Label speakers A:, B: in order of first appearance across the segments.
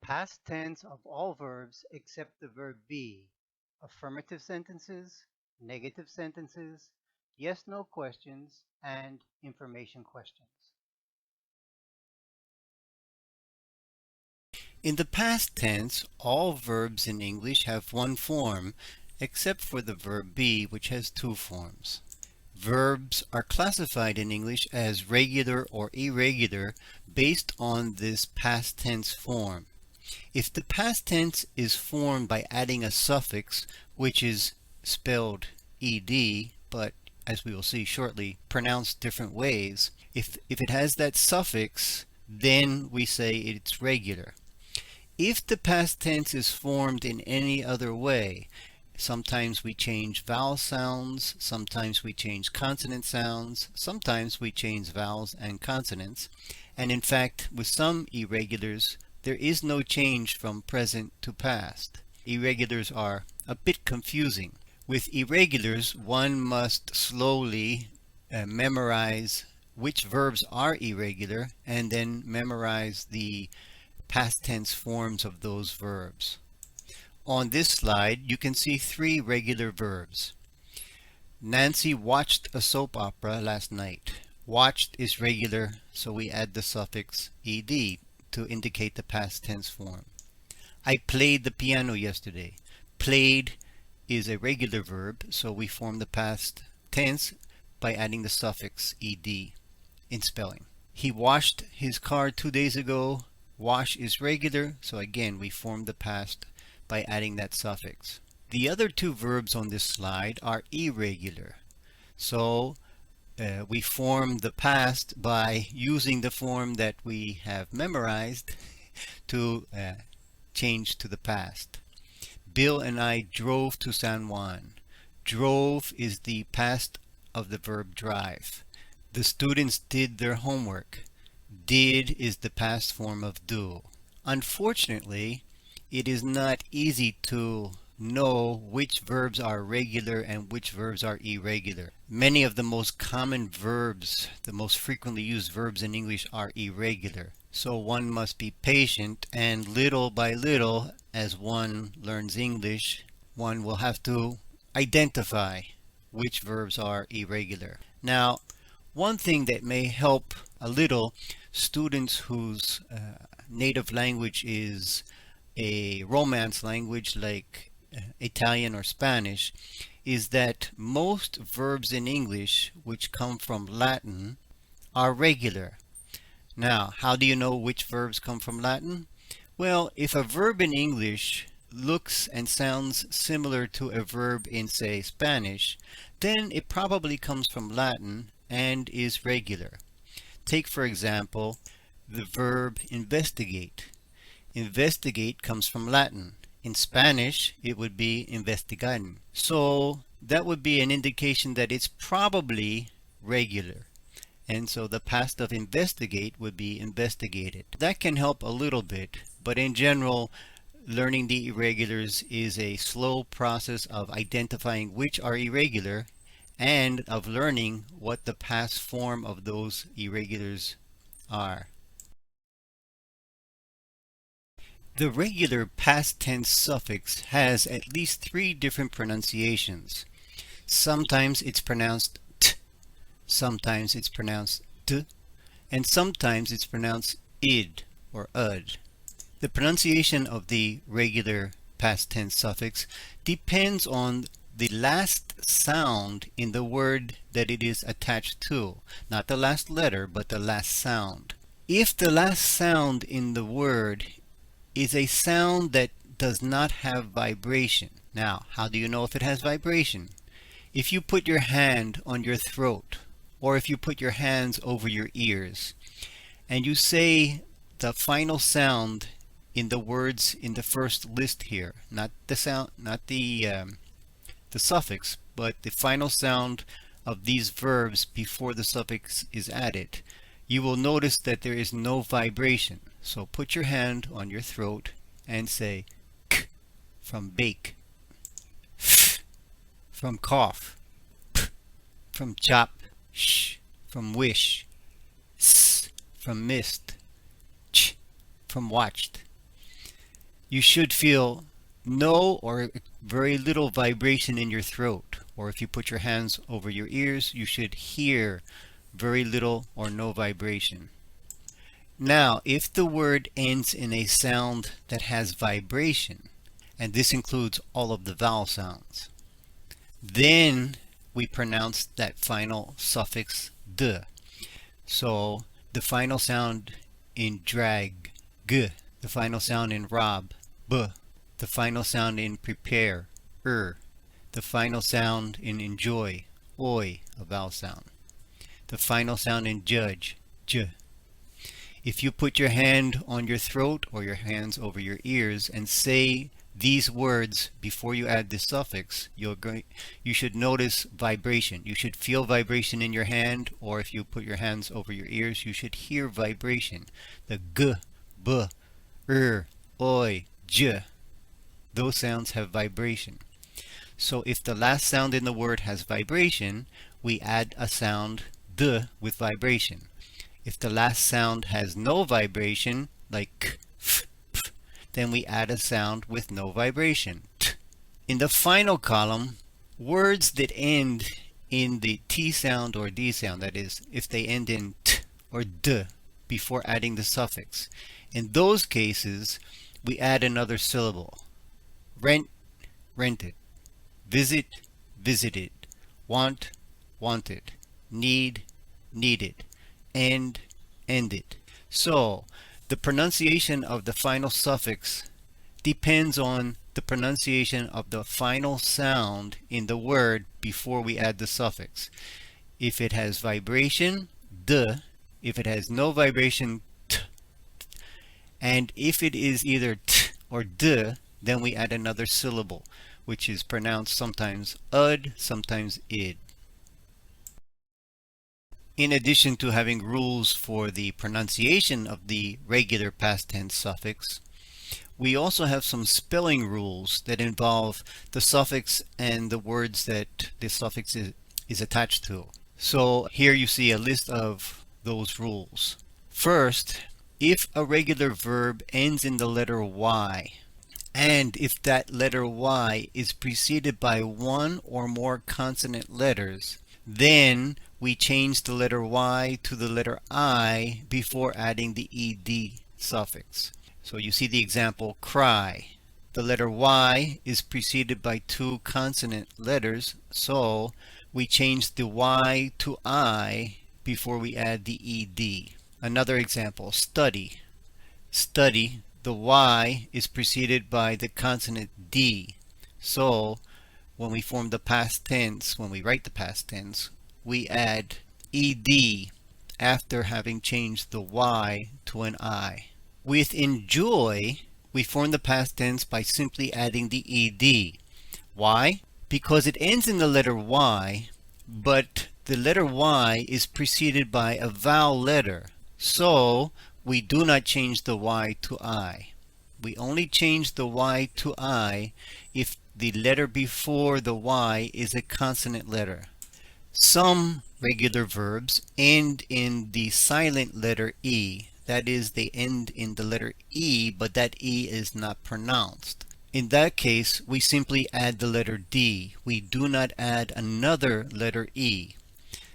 A: Past tense of all verbs except the verb be. Affirmative sentences, negative sentences, yes/no questions, and information questions.
B: In the past tense, all verbs in English have one form, except for the verb be, which has two forms. Verbs are classified in English as regular or irregular based on this past tense form. If the past tense is formed by adding a suffix, which is spelled ed, but as we will see shortly, pronounced different ways, if it has that suffix, then we say it's regular. If the past tense is formed in any other way, sometimes we change vowel sounds, sometimes we change consonant sounds, sometimes we change vowels and consonants, and in fact, with some irregulars, there is no change from present to past. Irregulars are a bit confusing. With irregulars, one must slowly memorize which verbs are irregular and then memorize the past tense forms of those verbs. On this slide, you can see three regular verbs. Nancy watched a soap opera last night. Watched is regular, so we add the suffix ed to indicate the past tense form. I played the piano yesterday. Played is a regular verb, so we form the past tense by adding the suffix ed in spelling. He washed his car 2 days ago. Wash is regular, so again we form the past by adding that suffix. The other two verbs on this slide are irregular. So we form the past by using the form that we have memorized to change to the past. Bill and I drove to San Juan. Drove is the past of the verb drive. The students did their homework. Did is the past form of do. Unfortunately, it is not easy to know which verbs are regular and which verbs are irregular. Many of the most common verbs, the most frequently used verbs in English are irregular. So one must be patient, and little by little, as one learns English, one will have to identify which verbs are irregular. Now, one thing that may help a little students whose native language is a Romance language like Italian or Spanish is that most verbs in English which come from Latin are regular. Now, how do you know which verbs come from Latin? Well, if a verb in English looks and sounds similar to a verb in, say, Spanish, then it probably comes from Latin and is regular. Take, for example, the verb investigate. Investigate comes from Latin. In Spanish, it would be investigar. So that would be an indication that it's probably regular. And so the past of investigate would be investigated. That can help a little bit, but in general, learning the irregulars is a slow process of identifying which are irregular and of learning what the past form of those irregulars are. The regular past tense suffix has at least three different pronunciations. Sometimes it's pronounced t, sometimes it's pronounced d, and sometimes it's pronounced id or ud. The pronunciation of the regular past tense suffix depends on the last sound in the word that it is attached to. Not the last letter, but the last sound. If the last sound in the word is a sound that does not have vibration. Now, how do you know if it has vibration? If you put your hand on your throat, or if you put your hands over your ears, and you say the final sound in the words in the first list here, not the sound, not the suffix, but the final sound of these verbs before the suffix is added, you will notice that there is no vibration. So put your hand on your throat and say k from bake, f from cough, p from chop, sh from wish, s from mist, ch from watched. You should feel no or very little vibration in your throat. Or if you put your hands over your ears, you should hear very little or no vibration. Now, if the word ends in a sound that has vibration, and this includes all of the vowel sounds, then we pronounce that final suffix d. So the final sound in drag, g. The final sound in rob, b. The final sound in prepare, The final sound in enjoy, oi, a vowel sound. The final sound in judge, j. If you put your hand on your throat or your hands over your ears and say these words before you add the suffix, you should notice vibration. You should feel vibration in your hand, or if you put your hands over your ears, you should hear vibration. The g, b, oi, j. Those sounds have vibration. So if the last sound in the word has vibration, we add a sound d with vibration. If the last sound has no vibration, like k, f, p, then we add a sound with no vibration, t. In the final column, words that end in the T sound or D sound, that is, if they end in t or d before adding the suffix. In those cases, we add another syllable. Rent, rented. Visit, visited. Want, wanted. Need, needed. End, ended. So the pronunciation of the final suffix depends on the pronunciation of the final sound in the word before we add the suffix. If it has vibration, d. If it has no vibration, t. And if it is either t or d, then we add another syllable, which is pronounced sometimes ud, sometimes id. In addition to having rules for the pronunciation of the regular past tense suffix, we also have some spelling rules that involve the suffix and the words that the suffix is attached to. So here you see a list of those rules. First, if a regular verb ends in the letter Y, and if that letter Y is preceded by one or more consonant letters, then we change the letter Y to the letter I before adding the ed suffix. So you see the example, cry. The letter Y is preceded by two consonant letters, so we change the Y to I before we add the ed. Another example, study. Study, the Y is preceded by the consonant D. So when we form the past tense, when we write the past tense, we add ed after having changed the Y to an I. With enjoy, we form the past tense by simply adding the ed. Why? Because it ends in the letter Y, but the letter Y is preceded by a vowel letter. So we do not change the Y to I. We only change the Y to I if the letter before the Y is a consonant letter. Some regular verbs end in the silent letter E. That is, they end in the letter E, but that E is not pronounced. In that case, we simply add the letter D. We do not add another letter E.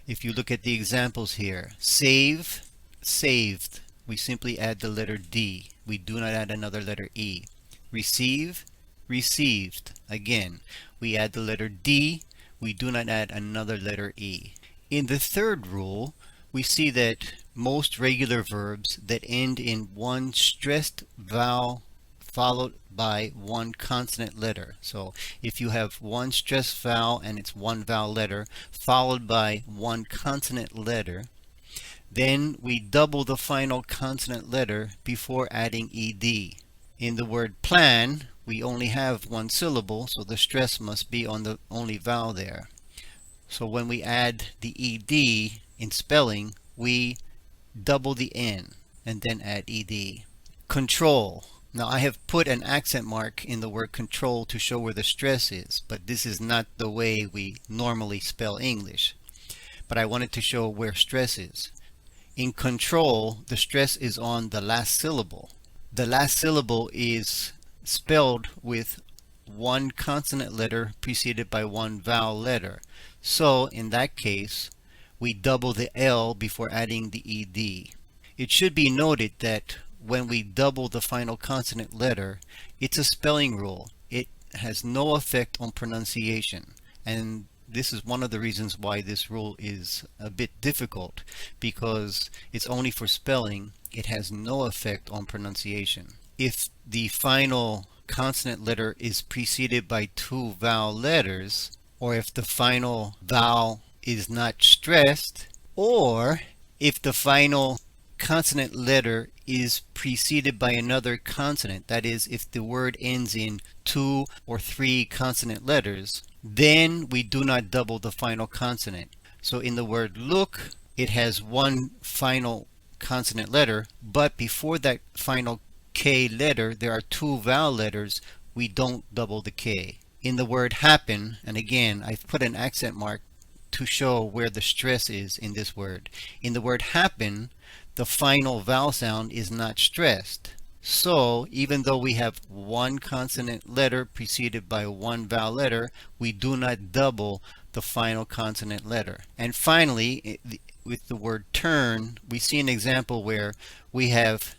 B: If you look at the examples here, save, saved. We simply add the letter D. We do not add another letter E. Receive, received. Again, we add the letter D. We do not add another letter E. In the third rule, we see that most regular verbs that end in one stressed vowel followed by one consonant letter. So if you have one stressed vowel and it's one vowel letter followed by one consonant letter, then we double the final consonant letter before adding ed. In the word plan, we only have one syllable, so the stress must be on the only vowel there. So when we add the ed in spelling, we double the n and then add ed. Control. Now I have put an accent mark in the word control to show where the stress is, but this is not the way we normally spell English. But I wanted to show where stress is. In control, the stress is on the last syllable. The last syllable is spelled with one consonant letter preceded by one vowel letter. So in that case, we double the L before adding the ED. It should be noted that when we double the final consonant letter, it's a spelling rule. It has no effect on pronunciation. And this is one of the reasons why this rule is a bit difficult, because it's only for spelling. It has no effect on pronunciation. If the final consonant letter is preceded by two vowel letters, or if the final vowel is not stressed, or if the final consonant letter is preceded by another consonant, that is, if the word ends in two or three consonant letters, then we do not double the final consonant. So in the word look, it has one final consonant letter, but before that final K letter, there are two vowel letters. We don't double the K. In the word happen, and again, I've put an accent mark to show where the stress is in this word. In the word happen, the final vowel sound is not stressed. So even though we have one consonant letter preceded by one vowel letter, we do not double the final consonant letter. And finally, with the word turn, we see an example where we have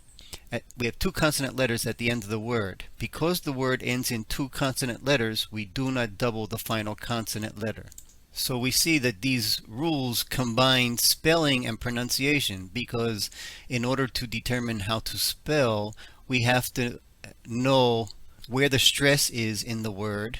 B: two consonant letters at the end of the word. Because the word ends in two consonant letters, we do not double the final consonant letter. So we see that these rules combine spelling and pronunciation, because in order to determine how to spell, we have to know where the stress is in the word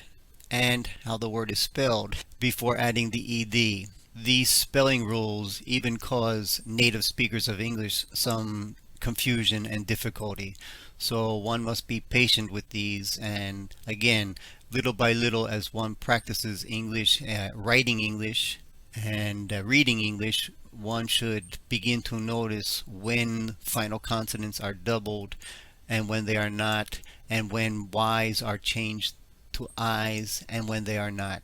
B: and how the word is spelled before adding the ED. These spelling rules even cause native speakers of English some confusion and difficulty. So one must be patient with these, and again, little by little, as one practices English, writing English and reading English, one should begin to notice when final consonants are doubled and when they are not, and when Y's are changed to I's and when they are not.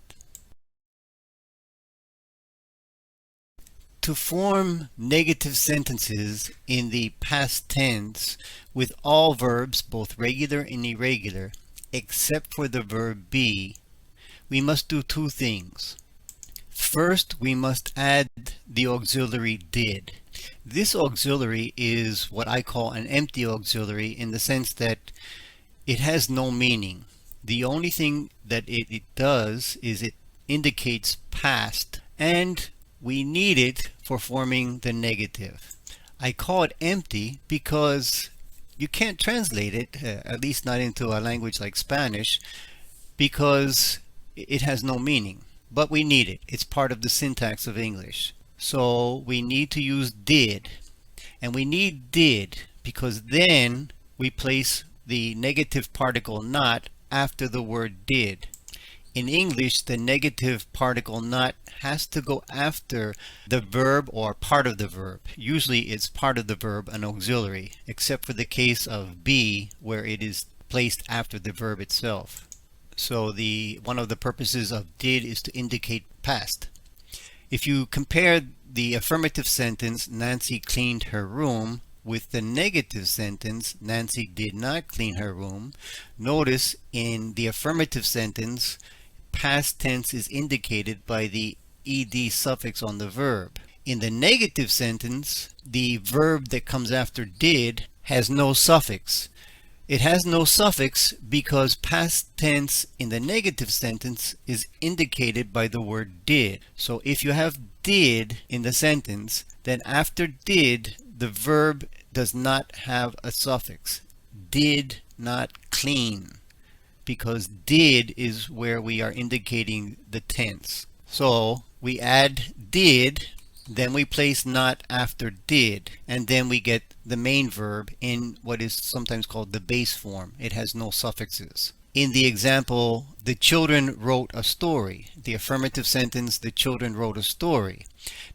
B: To form negative sentences in the past tense with all verbs, both regular and irregular, except for the verb be, we must do two things. First, we must add the auxiliary did. This auxiliary is what I call an empty auxiliary, in the sense that it has no meaning. The only thing that it does is it indicates past, and we need it for forming the negative. I call it empty because you can't translate it, at least not into a language like Spanish, because it has no meaning. But we need it. It's part of the syntax of English. So we need to use did. And we need did because then we place the negative particle not after the word did. In English, the negative particle not has to go after the verb or part of the verb. Usually it's part of the verb, an auxiliary, except for the case of be, where it is placed after the verb itself. So one of the purposes of did is to indicate past. If you compare the affirmative sentence, Nancy cleaned her room, with the negative sentence, Nancy did not clean her room, notice in the affirmative sentence, past tense is indicated by the ed suffix on the verb. In the negative sentence, the verb that comes after did has no suffix. It has no suffix because past tense in the negative sentence is indicated by the word did. So if you have did in the sentence, then after did, the verb does not have a suffix. Did not clean, because did is where we are indicating the tense. So we add did, then we place not after did, and then we get the main verb in what is sometimes called the base form. It has no suffixes. In the example, the children wrote a story. The affirmative sentence, the children wrote a story.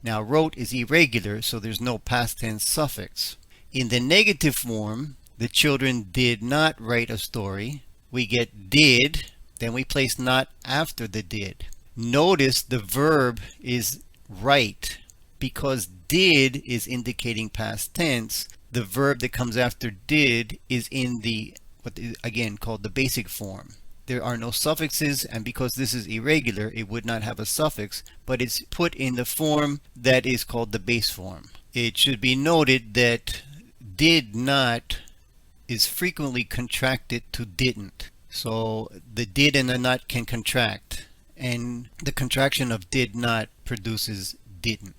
B: Now wrote is irregular, so there's no past tense suffix. In the negative form, the children did not write a story. We get did, then we place not after the did. Notice the verb is write. Because did is indicating past tense, the verb that comes after did is in the what is again called the basic form. There are no suffixes, and because this is irregular, it would not have a suffix, but it's put in the form that is called the base form. It should be noted that did not is frequently contracted to didn't. So the did and the not can contract, and the contraction of did not produces didn't.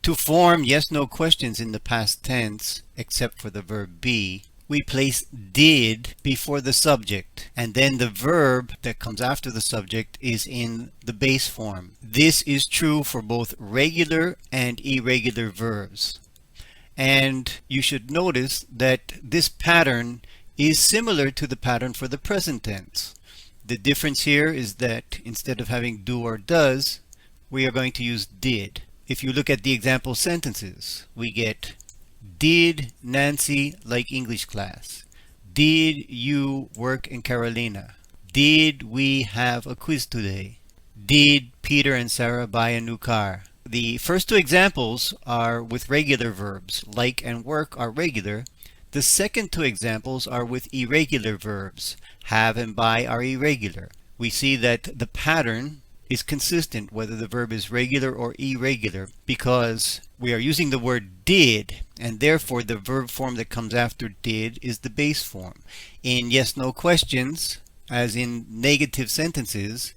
B: To form yes no questions in the past tense, except for the verb be, we place did before the subject, and then the verb that comes after the subject is in the base form. This is true for both regular and irregular verbs. And you should notice that this pattern is similar to the pattern for the present tense. The difference here is that instead of having do or does, we are going to use did. If you look at the example sentences, we get did Nancy like English class? Did you work in Carolina? Did we have a quiz today? Did Peter and Sarah buy a new car? The first two examples are with regular verbs. Like and work are regular. The second two examples are with irregular verbs. Have and buy are irregular. We see that the pattern is consistent whether the verb is regular or irregular because we are using the word did, and therefore the verb form that comes after did is the base form. In yes no questions, as in negative sentences,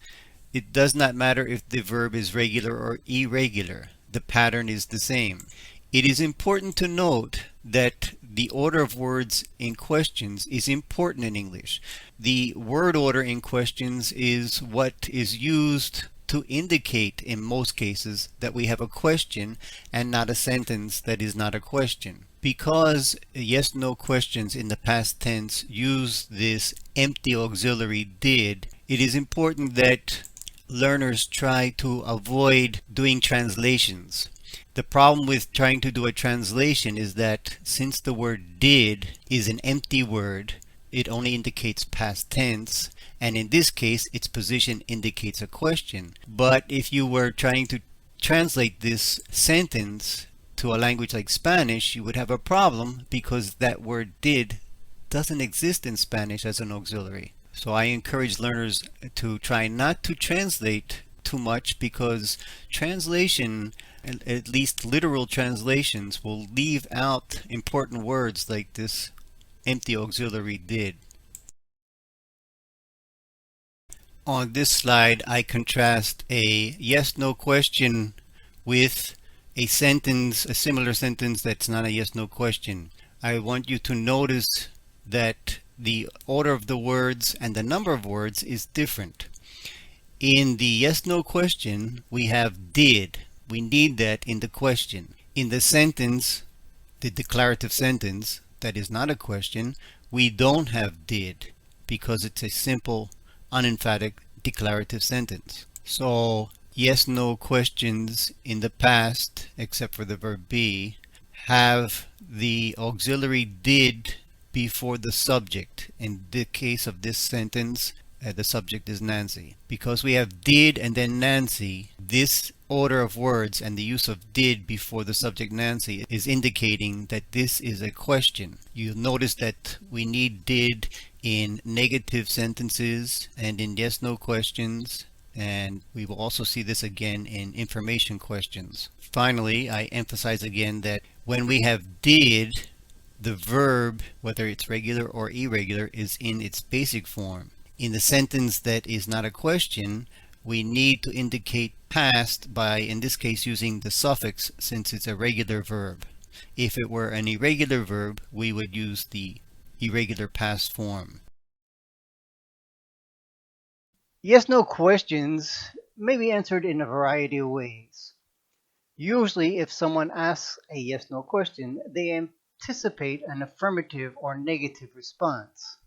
B: it does not matter if the verb is regular or irregular. The pattern is the same. It is important to note that the order of words in questions is important in English. The word order in questions is what is used to indicate in most cases that we have a question and not a sentence that is not a question. Because yes no questions in the past tense use this empty auxiliary did, it is important that learners try to avoid doing translations. The problem with trying to do a translation is that since the word did is an empty word, it only indicates past tense, and in this case its position indicates a question. But if you were trying to translate this sentence to a language like Spanish, you would have a problem because that word did doesn't exist in Spanish as an auxiliary. So I encourage learners to try not to translate too much because translation, at least literal translations, will leave out important words like this empty auxiliary did. On this slide, I contrast a yes-no question with a sentence, a similar sentence that's not a yes-no question. I want you to notice that the order of the words and the number of words is different. In the yes-no question, we have did. We need that in the question. In the sentence, the declarative sentence, that is not a question, we don't have did because it's a simple, unemphatic declarative sentence. So, yes-no questions in the past, except for the verb be, have the auxiliary did before the subject. In the case of this sentence, the subject is Nancy. Because we have did and then Nancy, this order of words and the use of did before the subject Nancy is indicating that this is a question. You'll notice that we need did in negative sentences and in yes-no questions, and we will also see this again in information questions. Finally, I emphasize again that when we have did, the verb, whether it's regular or irregular, is in its basic form. In the sentence that is not a question, we need to indicate past by, in this case, using the suffix since it's a regular verb. If it were an irregular verb, we would use the irregular past form.
A: Yes no questions may be answered in a variety of ways. Usually, if someone asks a yes no question, they anticipate an affirmative or negative response.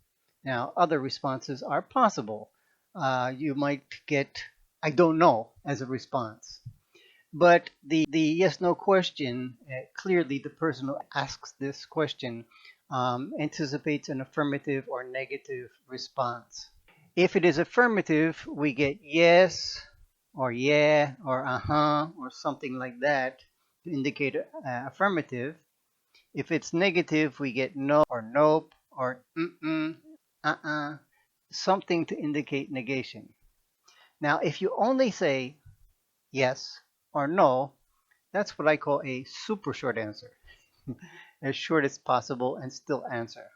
A: Now, other responses are possible. You might get I don't know as a response. But the yes no question, clearly the person who asks this question anticipates an affirmative or negative response. If it is affirmative, we get yes or yeah or uh-huh or something like that to indicate affirmative. If it's negative, we get no or nope or mm-mm, uh-uh, something to indicate negation. Now, if you only say yes or no, that's what I call a super short answer. As short as possible and still answer.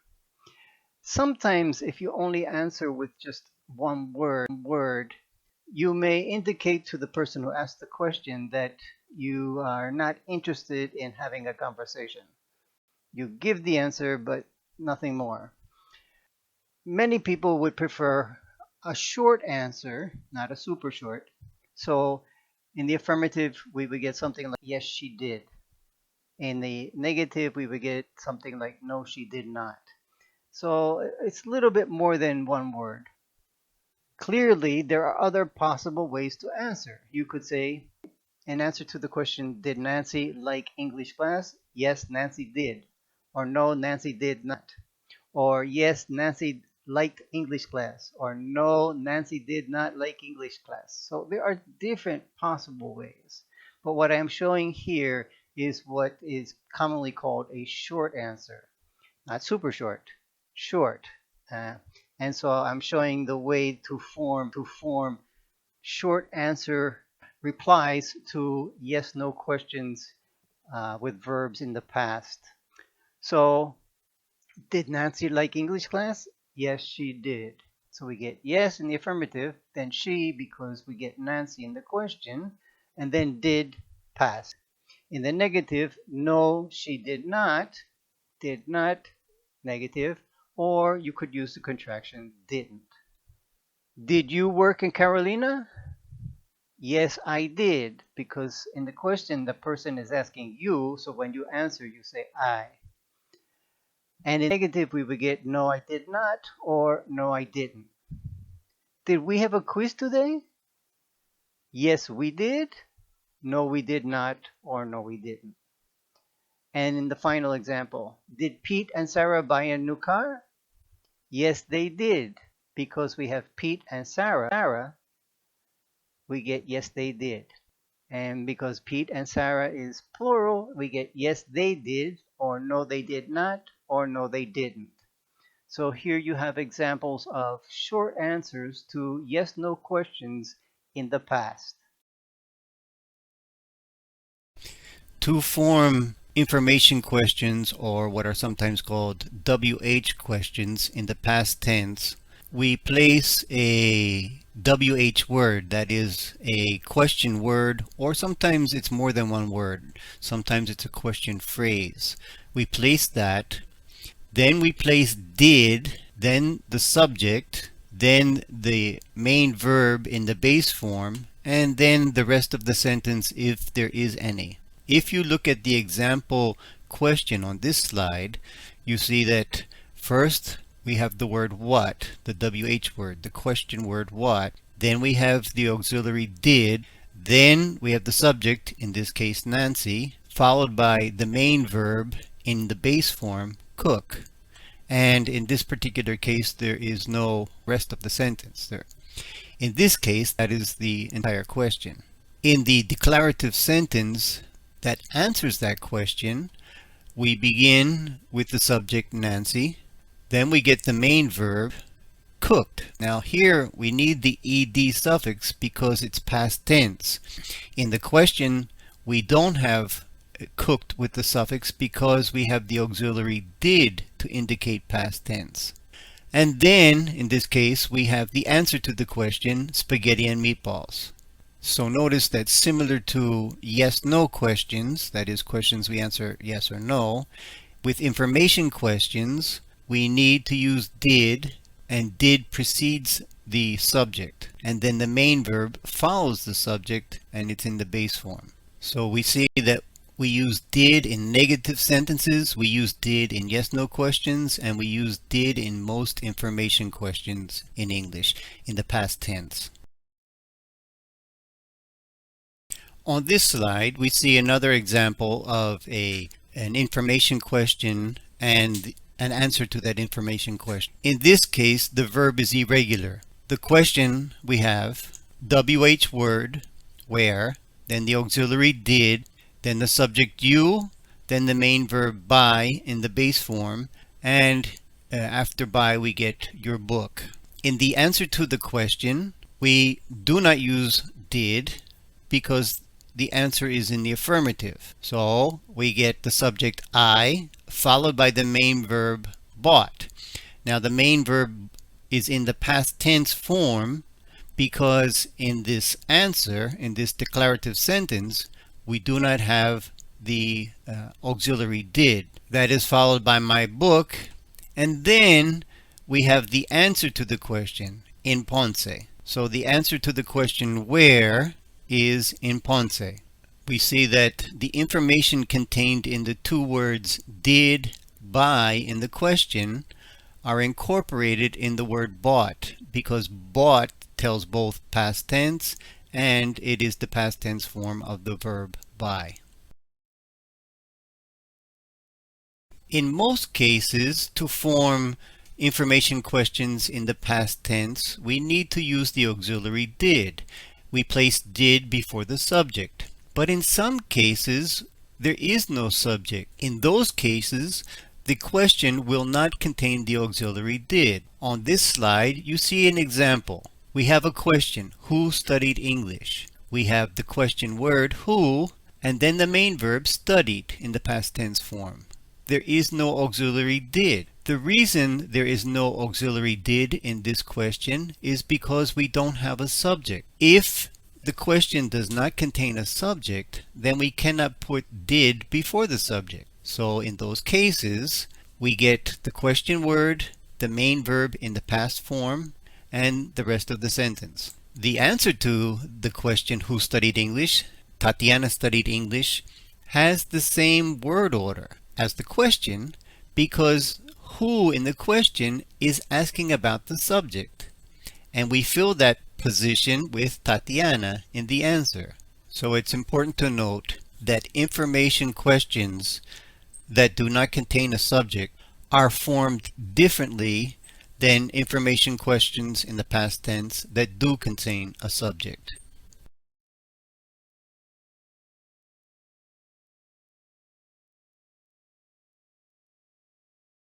A: Sometimes, if you only answer with just one word, you may indicate to the person who asked the question that you are not interested in having a conversation. You give the answer, but nothing more. Many people would prefer a short answer, not a super short. So in the affirmative, we would get something like, yes, she did. In the negative, we would get something like, no, she did not. So it's a little bit more than one word. Clearly, there are other possible ways to answer. You could say, in answer to the question, did Nancy like English class? Yes, Nancy did. Or no, Nancy did not. Or yes, Nancy liked English class. Or no, Nancy did not like English class. So there are different possible ways. But what I'm showing here is what is commonly called a short answer. Not super short, short. Uh, and so I'm showing the way to form short answer replies to yes no questions with verbs in the past. So, did Nancy like English class? Yes, she did. So we get yes in the affirmative, then she because we get Nancy in the question, and then did past. In the negative, no, she did not, negative, or you could use the contraction didn't. Did you work in Carolina? Yes, I did, because in the question the person is asking you, so when you answer you say I. And in negative we would get no, I did not, or no, I didn't. Did we have a quiz today? Yes, we did. No, we did not, or no, we didn't. And in the final example, did Pete and Sarah buy a new car? Yes, they did. Because we have Pete and Sarah, we get yes, they did. And because Pete and Sarah is plural, we get yes, they did, or no, they did not, or no, they didn't. So here you have examples of short answers to yes, no questions in the past.
B: To form information questions, or what are sometimes called WH questions in the past tense, we place a WH word, that is a question word, or sometimes it's more than one word. Sometimes it's a question phrase. We place that, then we place did, then the subject, then the main verb in the base form, and then the rest of the sentence if there is any. If you look at the example question on this slide, you see that first we have the word what, the WH word, the question word what. Then we have the auxiliary did. Then we have the subject, in this case Nancy, followed by the main verb in the base form, cook. And in this particular case, there is no rest of the sentence there. In this case, that is the entire question. In the declarative sentence that answers that question, we begin with the subject Nancy, then we get the main verb cooked. Now here we need the ed suffix because it's past tense. In the question we don't have cooked with the suffix because we have the auxiliary did to indicate past tense. And then in this case we have the answer to the question, spaghetti and meatballs. So notice that similar to yes/no questions, that is questions we answer yes or no, with information questions we need to use did, and did precedes the subject, and then the main verb follows the subject and it's in the base form. So we see that we use did in negative sentences, we use did in yes/no questions, and we use did in most information questions in English in the past tense. On this slide, we see another example of an information question and an answer to that information question. In this case, the verb is irregular. The question we have, WH word, where, then the auxiliary did, then the subject you, then the main verb buy in the base form, and after buy we get your book. In the answer to the question, we do not use did because the answer is in the affirmative. So we get the subject I followed by the main verb bought. Now the main verb is in the past tense form because in this answer, in this declarative sentence, we do not have the auxiliary did. That is followed by my book, and then we have the answer to the question, in Ponce. So the answer to the question where is in Ponce. We see that the information contained in the two words did, buy in the question are incorporated in the word bought because bought tells both past tense and it is the past tense form of the verb buy. In most cases, to form information questions in the past tense, we need to use the auxiliary did. We place did before the subject. But in some cases, there is no subject. In those cases, the question will not contain the auxiliary did. On this slide, you see an example. We have a question, who studied English? We have the question word, who, and then the main verb studied in the past tense form. There is no auxiliary did. The reason there is no auxiliary did in this question is because we don't have a subject. If the question does not contain a subject, then we cannot put did before the subject. So in those cases, we get the question word, the main verb in the past form, and the rest of the sentence. The answer to the question, who studied English? Tatiana studied English, has the same word order as the question because who in the question is asking about the subject. And we fill that position with Tatiana in the answer. So it's important to note that information questions that do not contain a subject are formed differently than information questions in the past tense that do contain a subject.